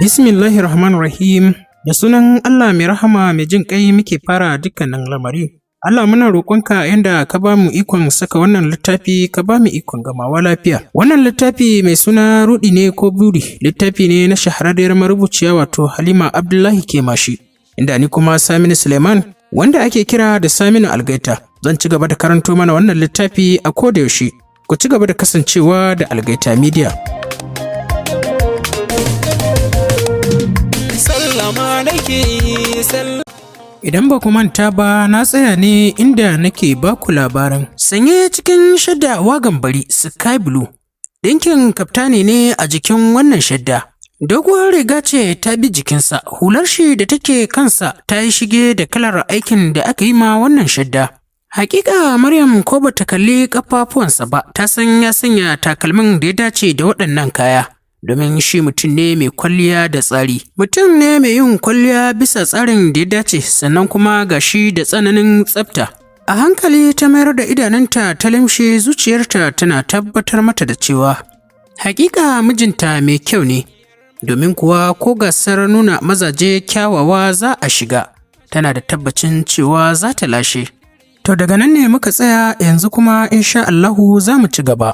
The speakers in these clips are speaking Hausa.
Bismillahirrahmanirrahim. Da sunan Allah mai rahama mai jin ƙai muke fara dukkanin lamari. Allah muna roƙonka yanda ka ba mu ikon saka wannan littafi ka ba mu ikon gamawa lafiya. Wannan littafi mai suna Rudi ne ko Buri, littafi ne na shahararriyar marubuciya wato Halima Abdullahi Kemashi, inda ni kuma Saminu Suleiman wanda ake kira da Saminu Algaita. Zan ci gaba da karanto mana wannan littafi a koda yaushe. Ku ci gaba da kasancewa da Algaita Media. Idan ba ku manta ba, na tsaya ne inda nake ba ku labarin. Sanye cikin shadda wagan bari sky blue, ɗinkin kaftani ne a jikin wannan shadda. Doguwar riga ce ta bi jikinsa, hular shi da take kansa ta yi shige da kalar aikin da aka yi ma wannan shadda. Hakika Maryam ko ba ta kalli ƙafafuwansa ba, ta san ya sanya takalmin da ya dace da waɗannan kaya. Domin shi mutum ne mai kwalliya da tsari. Mutum ne mai yin kwalliya bisa tsarin da ya dace, sannan kuma ga shi da tsananin tsafta. A hankali ta mayar da idanunta ta limshe, zuciyarta tana tabbatar mata da cewa hakika mijinta mai kyau ne, domin kuwa ko gasar nuna mazaje kyawawa za a shiga, tana da tabbacin cewa za ta lashe. To daga nan ne muka tsaya, yanzu kuma insha Allahu za mu ci gaba.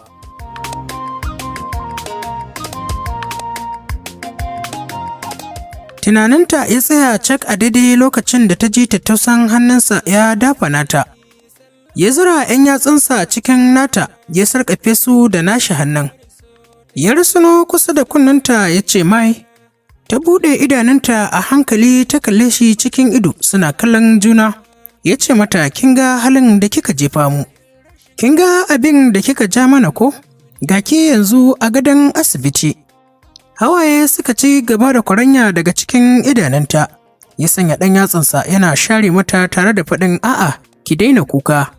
Tunaninta ya tsaya cak a daidai lokacin da ta ji tattausan hannunsa ya dafa nata. Ya zura 'yan yatsunsa cikin nata, ya sarƙafe su da nashi hannun. Ya rusuno kusa da kunnenta ya ce mai. Ta buɗe idanunta a hankali ta kalle shi cikin ido suna kallon juna. Ya ce mata, kin ga halin da kika jefa mu. Kin ga abin da kika ja mana ko? Ga ke yanzu a gadon asibiti. Hawaye suka ci gaba da kwaranya daga cikin idanunta. Ya sanya ɗan yatsansa yana share mata tare da faɗin a'a, ki daina kuka.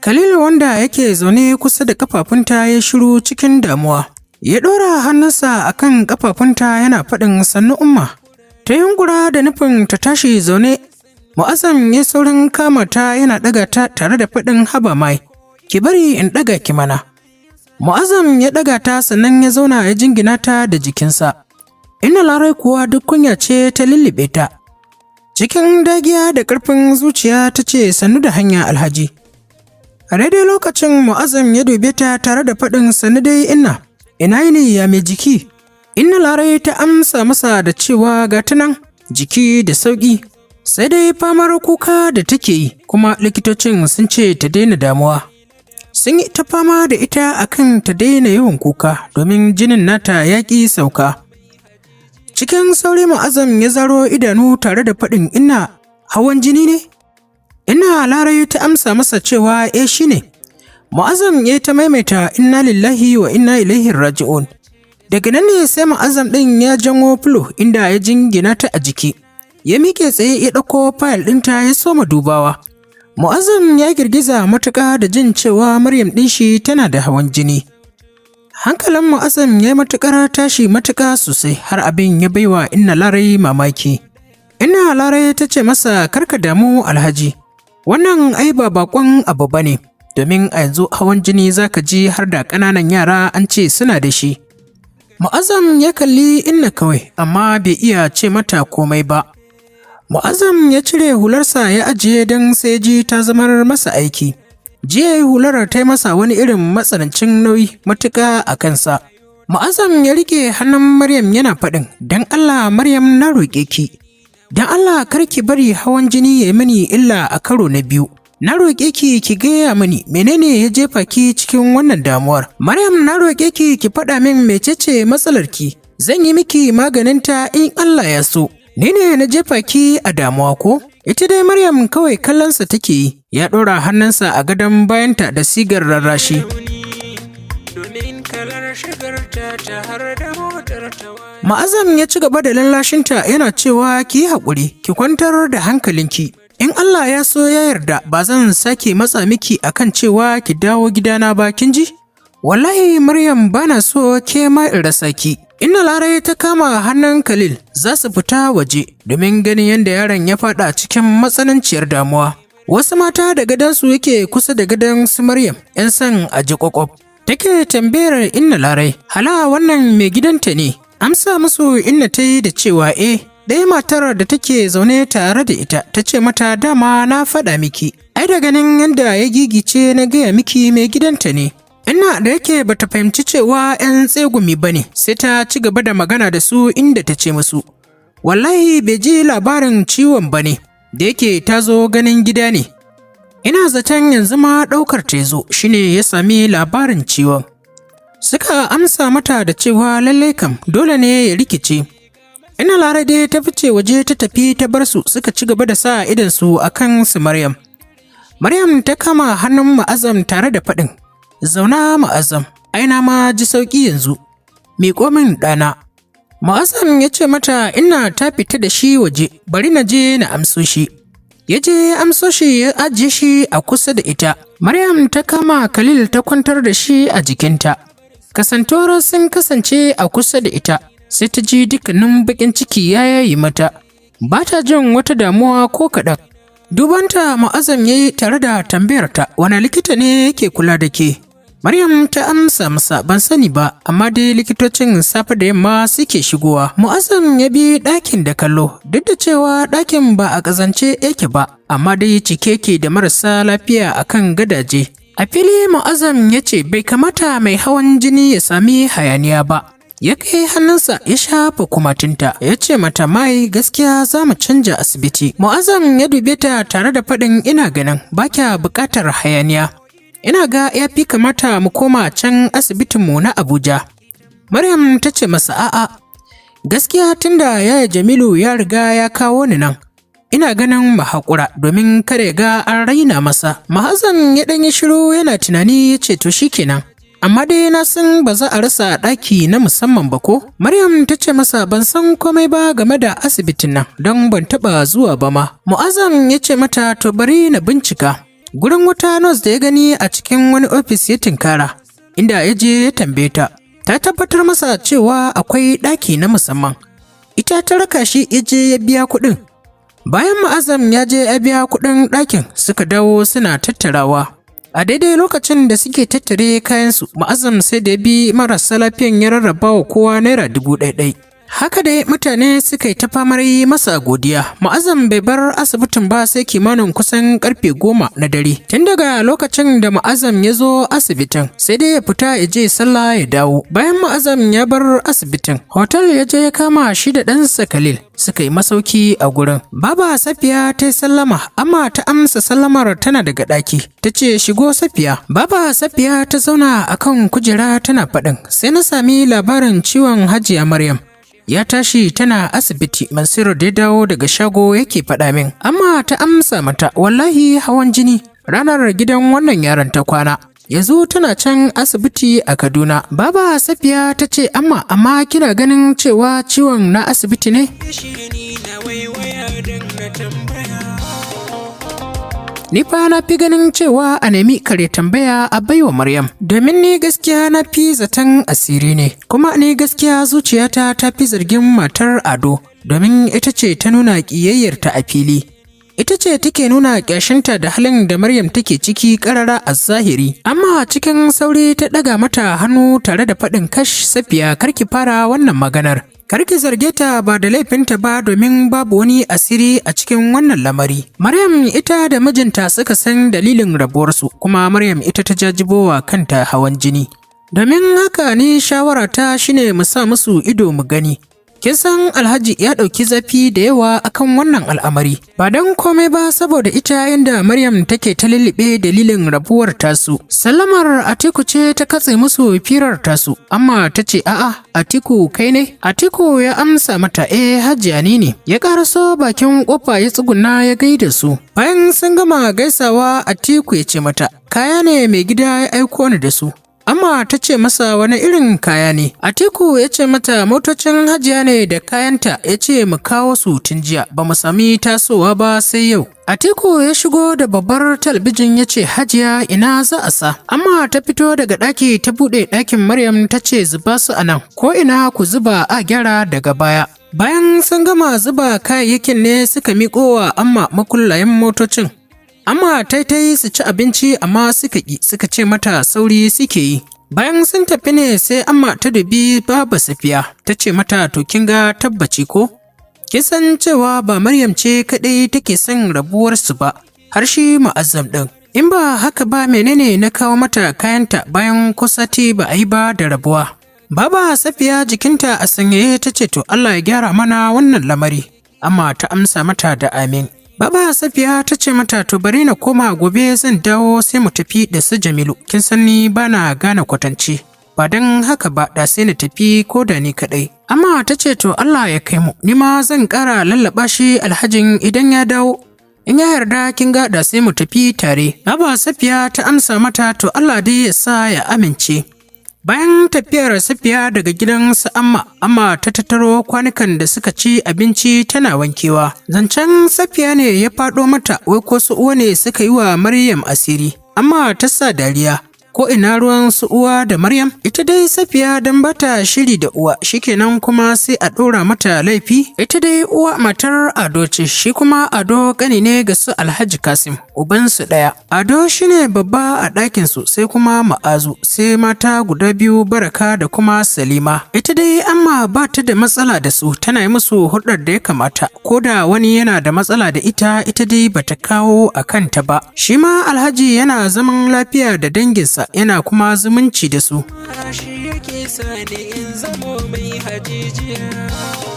Khalilu wanda yake zaune kusa da kafafunta ya shiru cikin damuwa. Ya ɗora hannunsa a kan kafafunta yana faɗin sannu umma. Ta yunkura da nufin ta tashi zaune. Mu'azzam ya saurin kama ta yana ɗaga ta tare da faɗin haba mai. Ki bari in ɗaga ki mana. Mu'azzam ya ɗaga ta sannan ya zauna ya jingina ta da jikinsa. Inna Larai kuwa duk kunya ce ta lullube ta. Cikin dagiya da ƙarfin zuciya ta ce sannu da hanya Alhaji. A daidai lokacin Mu'azzam ya dube ta tare da faɗin sannu dai inna. Ina yini ya mai jiki? Inna Larai ta amsa masa da cewa ga tunan jiki da sauƙi. Sai dai famar kuka da take yi, kuma likitocin sun ce ta daina damuwa. Sun yi ta fama da ita akan ta daina yawan kuka domin jinin nata ya ƙi sauka. Cikin sauri Mu'azzam ya zaro idanu tare da faɗin ina hawan jini ne? Ina Larai ta amsa masa cewa shi ne. Mu'azzam ya ta maimaita inna lillahi wa inna ilaihi raji'un. Daga nan ne sai Mu'azzam ɗin ya janwo fulo inda ya jingina ta a jiki. Ya miƙe tsaye ya ɗauko fayil ɗinta ya soma dubawa. Mu'azzam ya girgiza matuƙa da jin cewa Maryam ɗin shi tana da hawan jini. Hankalin Mu'azzam ya yi matuƙar tashi matuƙa sosai har abin ya baiwa Inna Larai mamaki. Inna Larai ta ce masa karka damu Alhaji, wannan ai ba baƙon abu ba ne, domin a yanzu hawan jini za ka ji har da ƙananan yara an ce suna da shi. Mu'azzam ya kalli Inna kawai amma bai iya ce mata komai ba. Mu'azzam ya cire hularsa ya ajiye don sai ji ta zamar masa aiki. Jiya hular ta yi masa wani irin matsanancin nauyi matuƙa a kansa. Mu'azzam ya riƙe hannun Maryam yana faɗin, don Allah Maryam na roƙe ki. Don Allah kar ki bari hawan jini ya yi mini illa a karo na biyu. Na roƙe ki gaya mini menene ya jefa ki cikin wannan damuwar. Maryam na roƙe ki faɗa min mecece matsalarki. Zan yi miki maganinta in Allah ya so. Ni ne na jefa ki a damuwa ko? Ita dai Maryam kawai kallonsa take yi, ya ɗora hannunsa a gadon bayanta da sigar rarrashi. Mu'azzam ya ci gaba da lallashinta yana cewa ki yi haƙuri, ki kwantar da hankalinki. In Allah ya so ya yarda ba zan sake matsa miki akan cewa ki dawo gidana ba kin ji? Wallahi Maryam bana so ke ma in rasa ki. Inna Larai ta kama hannun Khalil za su fita waje domin ganin yadda yaron ya faɗa cikin matsananciyar damuwa. Wasu mata da gadansu yake kusa da gadon su Maryam, 'yan son a ji ƙwaƙwaf. Take tambayar Inna Larai, hala wannan mai gidanta ne, Amsa musu inna ta yi da cewa ɗaya matar da take zaune tare da ita ta ce mata dama na faɗa miki. Ai da ganin yadda ya gigice na gaya miki mai gidanta ne. Inna da yake bata fahimci cewa 'yan tsegumi ba ne sai ta ci gaba da magana da su inda ta ce musu. Wallahi bai ji labarin ciwon ba ne, da yake ta zo ganin gida ne. Ina zaton yanzu ma ɗaukar ta zo shine ya sami labarin ciwon. Suka amsa mata da cewa lallai kam dole ne ya rikice. Ina Larade ta fice waje ta tafi ta bar su suka ci gaba da sa idansu a kan su Maryam. Maryam ta kama hannun Ma'azam tare da faɗin, zauna Ma'azam, aina ma ji sauƙi yanzu, miƙo min ɗana. Ma'azam ya ce mata ina ta fita da shi waje, bari na je na amso shi. Ya je amso shi ya ajiye shi a kusa da ita. Maryam ta kama Khalil ta kwantar da shi a jikinta. Kasantuwar sun kasance a kusa da ita, sai ta ji dukkanin baƙin ciki ya yayi mata. Ba ta jin wata damuwa ko kaɗan. Dubanta Ma'azam ya yi tare da tambayarta wani likita ne yake kula da ke. Maryam ta amsa masa ban sani ba, amma dai likitocin safe da yamma suke shigowa. Mu'azzam ya bi ɗakin da kallo, duk da cewa ɗakin ba a ƙazance yake ba, amma dai cike ke da marasa lafiya akan gadaje. A fili Mu'azzam ya ce bai kamata mai hawan jini ya sami hayaniya ba. Ya kai hannunsa ya shafa kumatunta, ya ce mata mai gaskiya za mu canja asibiti. Mu'azzam ya dube ta tare da faɗin ina ganin ba kya buƙatar hayaniya. Ina ga ya fi kamata mu koma can asibitinmu na Abuja. Maryam ta ce masa a'a. Gaskiya tunda yaya Jamilu ya riga ya kawo ni nan. Ina ganin mu haƙura domin kare ga an raina masa. Mahazan ya ɗan yi shiru yana tunani ya ce to shikenan. Amma dai na san ba za a rasa ɗaki na musamman ba ko? Maryam ta ce masa ban san komai ba game da asibitin nan don ban taɓa zuwa ba ma. Mu'azzam ya ce mata to bari na bincika. Gurin wata nurse da ya gani a cikin wani ofis ya tinkara, inda ya je ya tambaye ta. Ta tabbatar masa cewa akwai ɗaki na musamman. Ita ta raka shi ya je ya biya kuɗin. Bayan Mu'azzam ya je ya biya kuɗin ɗakin suka dawo suna tattarawa. A daidai lokacin da suke tattare kayansu, Mu'azzam sai da ya bi marasa lafiyan ya rarraba wa kowa naira 1,000. Haka dai mutane suka yi ta famar yi masa godiya. Mu'azzam bai bar asibitin ba sai kimanin kusan karfe 10 na dare. Tun daga lokacin da Mu'azzam ya zo asibitin, sai dai ya fita ya je sallah ya dawo. Bayan Mu'azzam ya bar asibitin, hotel ya je ya kama shi da ɗansa Khalil. Suka yi masauki a gurin. Baba Safiya ta yi sallama, amma ta amsa sallamar tana daga ɗaki. Ta ce shigo Safiya. Baba Safiya ta zauna akan kujera tana faɗin. Sai na sami labarin ciwon Hajiya Maryam. Ya tashi tana asibiti. Mansur da ya dawo daga shago yake faɗa min. Amma ta amsa mata wallahi hawan jini. Ranar gidan wannan yaron ta kwana. Yanzu tana can asibiti a Kaduna. Baba Safiya ta ce amma kina ganin cewa ciwon na asibiti ne? Ni fa na fi ganin cewa a nemi kare tambaya a baiwa Maryam. Domin ni gaskiya na fi zaton asiri ne. Kuma ni gaskiya zuciyata ta fi zargin matar Ado. Domin ita ce ta nuna ƙiyayyarta a fili. Ita ce take nuna ƙyashinta da halin da Maryam take ciki ƙarara a zahiri. Amma cikin sauri ta ɗaga mata hannu tare da faɗin kash Safiya karki fara wannan maganar. Karki zarge ta ba da laifinta ba domin babu wani asiri a cikin wannan lamari. Maryam ita da mijinta suka san dalilin rabuwarsu kuma Maryam ita ta jajibowa kanta hawan jini. Domin haka ni shawarata shine mu sa musu ido mu gani. Kin san Alhaji ya ɗauki zafi da yawa akan wannan al'amari. Ba don komai ba saboda ita yanda Maryam take ta lullube dalilin rabuwar tasu. Sallamar Atiku ce ta katse musu firar tasu, amma ta ce a'a Atiku kai ne? Atiku ya amsa mata Hajiya ni ne. Ya karaso bakin kofa ya tsuguna ya gaida su. Bayan sun gama gaisawa Atiku ya ce mata kaya ne mai gida ya aiko ni da su. Amma ta ce masa wani irin kaya ne. Atiku ya ce mata motocin Hajiya ne da kayanta, ya ce mu kawo su tun jiya ba mu sami tasowa ba sai yau. Atiku ya shigo da babbar talbijin ya ce Hajiya ina za a sa. Amma ta fito daga ɗaki ta buɗe ɗakin Maryam ta ce zuba su a nan ko ina ku zuba a gyara daga baya. Bayan sun gama zuba kayayyakin ne suka miƙo wa amma makullayen motocin. Amma taitai su ci abinci amma suka ce mata sauri suke yi. Bayan sun tafi ne sai amma ta dubi Baba Safiya ta ce mata to kin ga tabbaci ko? Kin san cewa ba Maryam ce kaɗai take son rabuwarsu ba, har shi Mu'azzam ɗin. In ba haka ba menene na kawo mata kayanta bayan ko sati ba a yi ba da rabuwa. Baba Safiya jikinta a sanyaye ta ce to Allah ya gyara mana wannan lamari, amma ta amsa mata da amin. Baba Safiya ta ce mata to bari na koma gobe zan dawo sai mu tafi da su Jamilu, kin san ni bana gane kwatance. Ba don haka ba da sai na tafi ko da ni kaɗai. Amma ta ce to Allah ya kai mu, ni ma zan ƙara lallaɓa shi Alhajin idan ya dawo. In ya yarda kin ga da sai mu tafi tare. Baba Safiya ta amsa mata to Allah dai ya sa ya amince. Bayan tafiyar Safiya daga gidan su Amma ta tattaro kwanukan da suka ci abinci tana wankewa. Zancen Safiya ne ya faɗo mata wai ko su uwa ne suka yi wa Maryam asiri. Amma ta sa dariya. Ko ina ruwan su uwa da Maryam? Ita dai Safiya dan bata shiri da uwa, shikenan kuma sai a ɗora mata laifi. Ita dai uwa matar Ado ce, shi kuma Ado ƙani ne ga su Alhaji Kasim, ubansu ɗaya. Ado shine babba a ɗakin su, sai kuma Ma'azu, sai mata guda biyu Baraka da kuma Salima. Ita dai amma ba ta da matsala da su, tana yi musu hulɗar da ya kamata. Ko da wani yana da matsala da ita dai bata kawo a kanta ba. Shi ma Alhaji yana zaman lafiya da danginsa, yana kuma zumunci da su.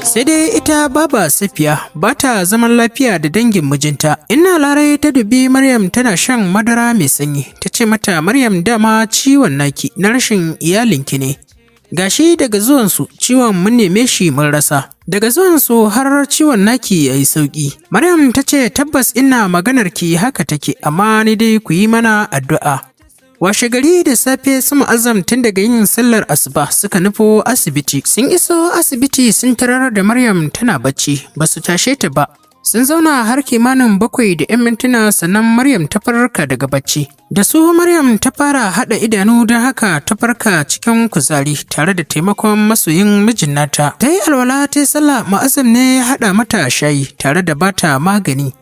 Sai dai ita Baba Safiya ba ta zaman lafiya da dangin mijinta. Inna Larai ta dubi Maryam tana shan madara mai sanyi, ta ce mata Maryam dama ciwon naki na rashin iyalinki ne. Gashi daga zuwansu ciwon mun neme shi mun rasa. Daga zuwansu har ciwon naki ya yi sauƙi. Maryam ta ce tabbas ina maganarki haka take, amma ni dai ku yi mana addu'a. Washe gari da safe su Mu'azzam tun daga yin sallar asuba suka nufo asibiti. Sun iso asibiti sun tarar da Maryam tana bacci, ba su tashe ta ba. Sun zauna har kimanin 7 da 'yan mintuna sannan Maryam ta farka daga bacci. Da su Maryam ta fara haɗa idanu don haka ta farka cikin kuzari tare da taimakon masoyin mijin nata. Ta yi alwala ta yi sallah, Mu'azzam ne ya haɗa mata shayi tare da bata magani.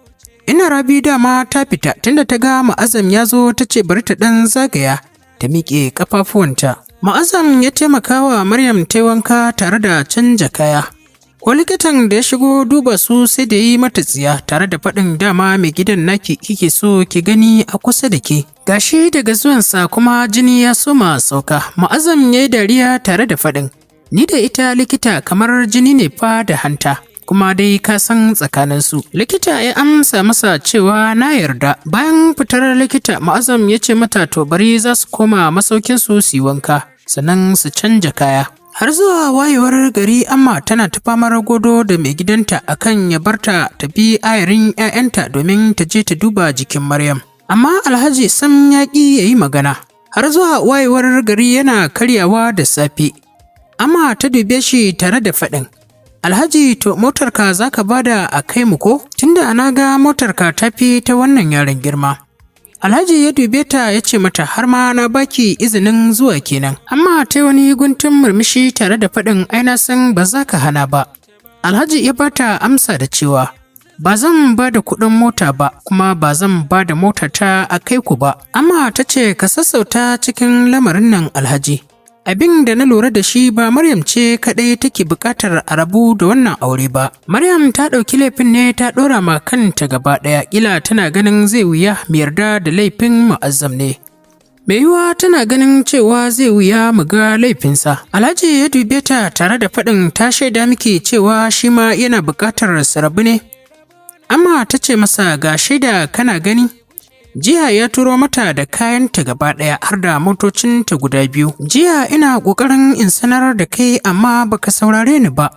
Ina Rabi dama ta fita tunda ta ga Mu'azzam ya zo ta ce bari ta ɗan zagaya ta miƙe ƙafafuwanta. Mu'azzam ya taimaka wa Maryam ta yi wanka tare da canja kaya. Ko likitan da ya shigo duba su sai da yi mata tsiya tare da faɗin dama mai gidan naki kike so ki gani a kusa da ke. Gashi daga zuwansa kuma jini ya soma sauka. Mu'azzam ya yi dariya tare da faɗin ni da ita likita kamar jini ne fa da hanta. Kuma dai ka san tsakaninsu. Likita ya amsa masa cewa na yarda. Bayan fitar likita, Mu'azzam ya ce mata to bari za su koma masaukinsu su yi wanka, sannan su canja kaya. Har zuwa wayewar gari amma tana ta famar godo da mai gidanta akan ya barta ta bi ayarin 'ya'yanta domin ta je ta duba jikin Maryam. Amma Alhaji sam ya ƙi ya yi magana. Har zuwa wayewar gari yana karyawa da safe. Amma ta dube shi tare da faɗin Alhaji to motarka za ka bada a kai mu ko? Tunda na ga motarka ta fi ta wannan yaron girma. Alhaji ya dube ta ya ce mata har ma na baki izinin zuwa kenan. Amma ta wani guntun murmushi tare da faɗin ai na san ba za ka hana ba. Alhaji ya bata amsa da cewa ba zan ba da kuɗin mota ba kuma ba zan ba da motata a kai ku ba. Amma ta ce ka sassauta cikin lamarin nan Alhaji. Abin da na lura da shi ba Maryam ce kaɗai take buƙatar a rabu da wannan aure ba. Maryam ta ɗauki laifin ne ta ɗora ma kanta gaba ɗaya, ƙila tana ganin zai wuya mu yarda da laifin Mu'azzam ne. Mai yiwuwa tana ganin cewa zai wuya mu ga laifinsa. Alhaji ya dube ta tare da faɗin ta shaida miki cewa shi ma yana buƙatar su rabu ne. Amma ta ce masa ga shaida kana gani. Jiya ya turo mata da kayanta gaba ɗaya har da motocinta guda 2. Jiya ina ƙoƙarin in sanar da kai amma baka saurare ni ba.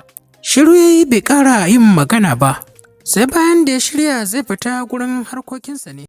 Shiru yayi bai ƙara yin magana ba. Sai bayan da ya shirya zai fita gurin harkokinsa ne.